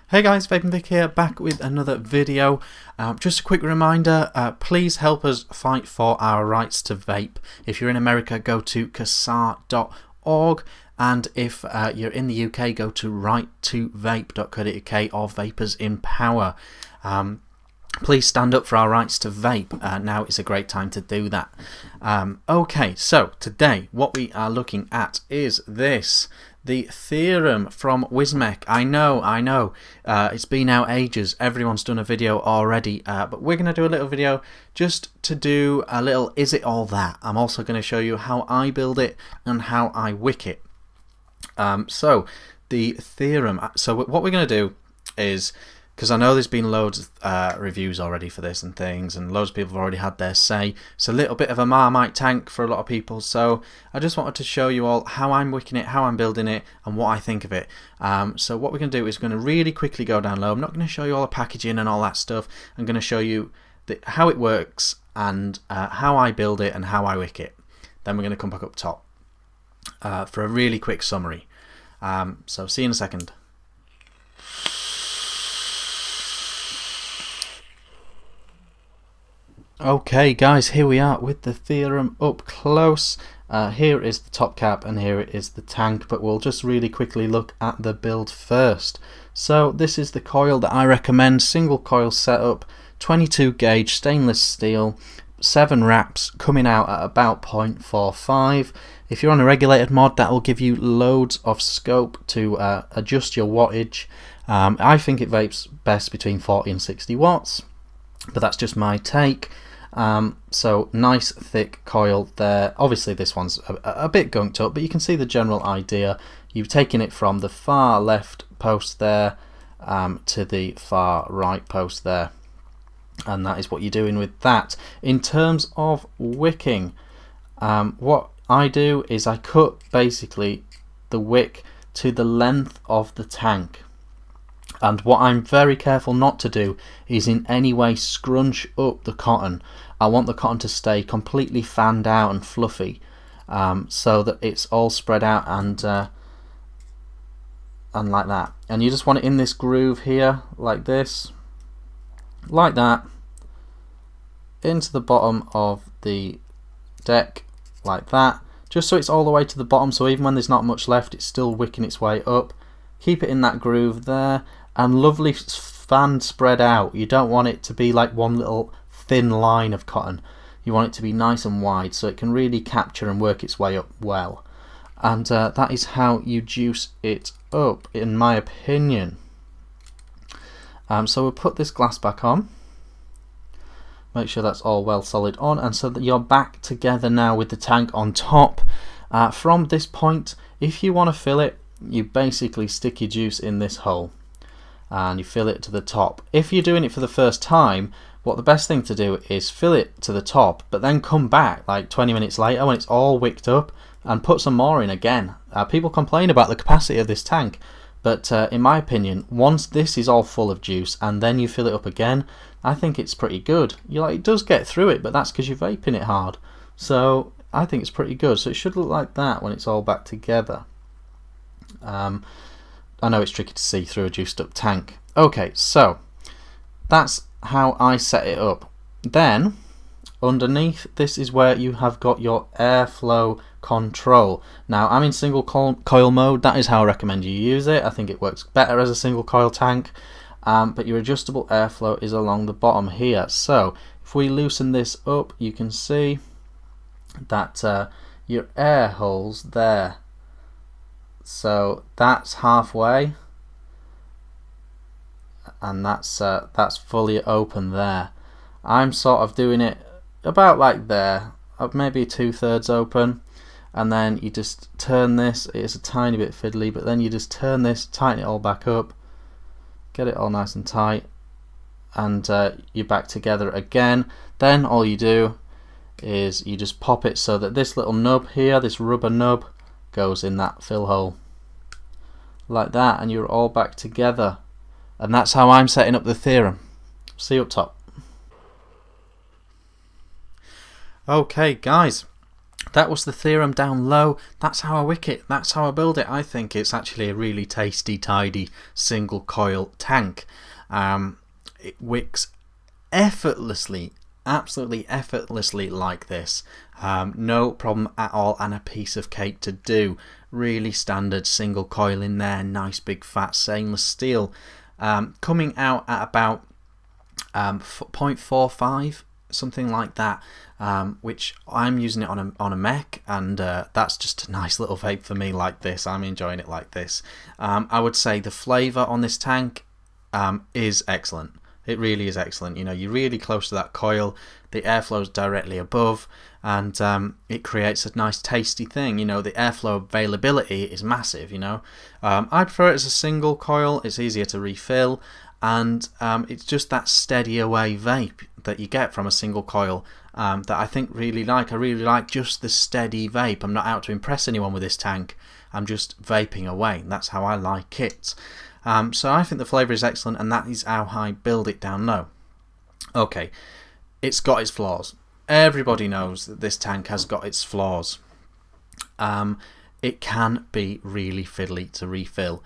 Hey guys, Vick here, back with another video. Just a quick reminder, please help us fight for our rights to vape. If you're in America, go to casar.org, and if you're in the UK, go to right2vape.co.uk or Vapers in Power. Please stand up for our rights to vape. Now is a great time to do that. Okay, so today what we are looking at is this. The theorem from Wismec. I know, it's been out ages, everyone's done a video already, but we're going to do a little video just to do a little is it all that. I'm also going to show you how I build it and how I wick it. So the theorem, so what we're going to do is, because I know there's been loads of reviews already for this and things, and loads of people have already had their say. It's a little bit of a marmite tank for a lot of people, so I just wanted to show you all how I'm wicking it, how I'm building it, and what I think of it. So what we're going to do is we're going to really quickly go down low. I'm not going to show you all the packaging and all that stuff. I'm going to show you how it works and how I build it and how I wick it. Then we're going to come back up top for a really quick summary. So see you in a second. Okay guys, here we are with the theorem up close. Here is the top cap and here is the tank, but we'll just really quickly look at the build first. So this is the coil that I recommend, single coil setup, 22 gauge stainless steel, 7 wraps coming out at about 0.45. If you're on a regulated mod, that will give you loads of scope to adjust your wattage. I think it vapes best between 40 and 60 watts, but that's just my take. So nice thick coil there. Obviously this one's a bit gunked up, but you can see the general idea. You've taken it from the far left post there to the far right post there, and that is what you're doing with that. In terms of wicking, what I do is I cut basically the wick to the length of the tank. And what I'm very careful not to do is in any way scrunch up the cotton. I want the cotton to stay completely fanned out and fluffy, so that it's all spread out and like that. And you just want it in this groove here, like this, like that, into the bottom of the deck, like that, just so it's all the way to the bottom, so even when there's not much left, it's still wicking its way up. Keep it in that groove there, and lovely fan spread out. You don't want it to be like one little thin line of cotton. You want it to be nice and wide so it can really capture and work its way up well. And that is how you juice it up, in my opinion. So we'll put this glass back on. Make sure that's all well solid on, and so that you're back together now with the tank on top. From this point, if you want to fill it, you basically stick your juice in this hole and you fill it to the top. If you're doing it for the first time, what the best thing to do is fill it to the top, but then come back like 20 minutes later when it's all wicked up and put some more in again. People complain about the capacity of this tank, but in my opinion, once this is all full of juice and then you fill it up again, I think it's pretty good. It does get through it, but that's because you're vaping it hard. So I think it's pretty good. So it should look like that when it's all back together. I know it's tricky to see through a juiced up tank. Okay, so that's how I set it up. Then underneath this is where you have got your airflow control. Now I'm in single coil mode. That is how I recommend you use it. I think it works better as a single coil tank, but your adjustable airflow is along the bottom here. So if we loosen this up, you can see that your air holes there. So that's halfway, and that's fully open there. I'm sort of doing it about like there, maybe 2/3 open, and then you just turn this. It's a tiny bit fiddly, but then you just turn this, tighten it all back up, get it all nice and tight, and you're back together again. Then all you do is you just pop it so that this little nub here, this rubber nub, goes in that fill hole like that, and you're all back together. And that's how I'm setting up the theorem. See you up top. Okay guys, that was the theorem down low. That's how I wick it. That's how I build it. I think it's actually a really tasty, tidy single coil tank. It wicks effortlessly, absolutely effortlessly like this. No problem at all, and a piece of cake to do. Really standard single coil in there, nice big fat stainless steel. Coming out at about 0.45, something like that, which I'm using it on a mech, and that's just a nice little vape for me like this. I'm enjoying it like this. I would say the flavour on this tank is excellent. It really is excellent. You know, you're really close to that coil, the airflow is directly above, and it creates a nice tasty thing. You know, the airflow availability is massive, you know. I prefer it as a single coil. It's easier to refill, and it's just that steady away vape that you get from a single coil that I think really like. I really like just the steady vape. I'm not out to impress anyone with this tank. I'm just vaping away. That's how I like it. So I think the flavour is excellent, and that is how I build it down low. Okay, it's got its flaws. Everybody knows that this tank has got its flaws. It can be really fiddly to refill.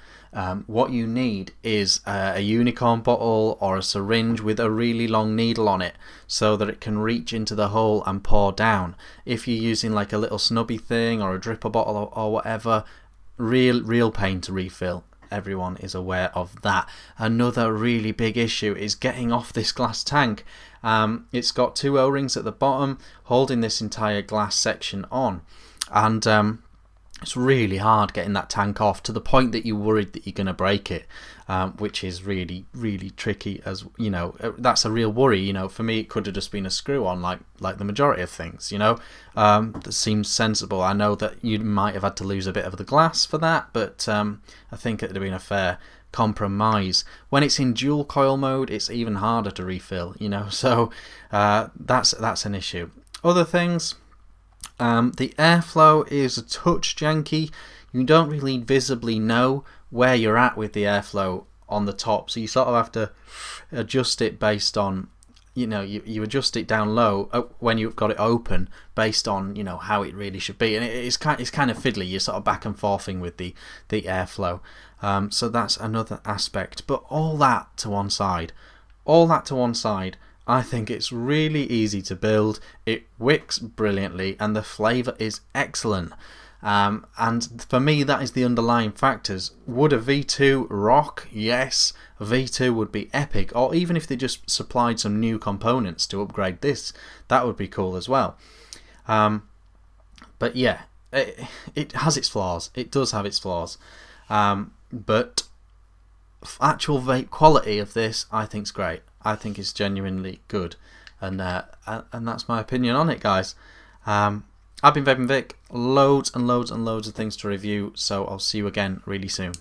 What you need is a unicorn bottle or a syringe with a really long needle on it so that it can reach into the hole and pour down. If you're using like a little snubby thing or a dripper bottle or whatever, real pain to refill. Everyone is aware of that. Another really big issue is getting off this glass tank. It's got two O-rings at the bottom holding this entire glass section on, and it's really hard getting that tank off, to the point that you're worried that you're going to break it, which is really tricky. As you know, that's a real worry. You know, for me it could have just been a screw on, like the majority of things, you know. That seems sensible. I know that you might have had to lose a bit of the glass for that, but I think it would have been a fair compromise. When it's in dual coil mode, it's even harder to refill, you know, so that's an issue. Other things, the airflow is a touch janky. You don't really visibly know where you're at with the airflow on the top, so you sort of have to adjust it based on, you know, you adjust it down low when you've got it open based on, you know, how it really should be, and it's kind of fiddly. You're sort of back and forthing with the airflow, so that's another aspect. But all that to one side, I think it's really easy to build. It wicks brilliantly, and the flavour is excellent. And for me, that is the underlying factors. Would a V2 rock? Yes, a V2 would be epic. Or even if they just supplied some new components to upgrade this, that would be cool as well. But yeah, it has its flaws. It does have its flaws. But actual vape quality of this, I think, is great. I think it's genuinely good, and that's my opinion on it, guys. I've been Vaping Vic. Loads and loads and loads of things to review, so I'll see you again really soon.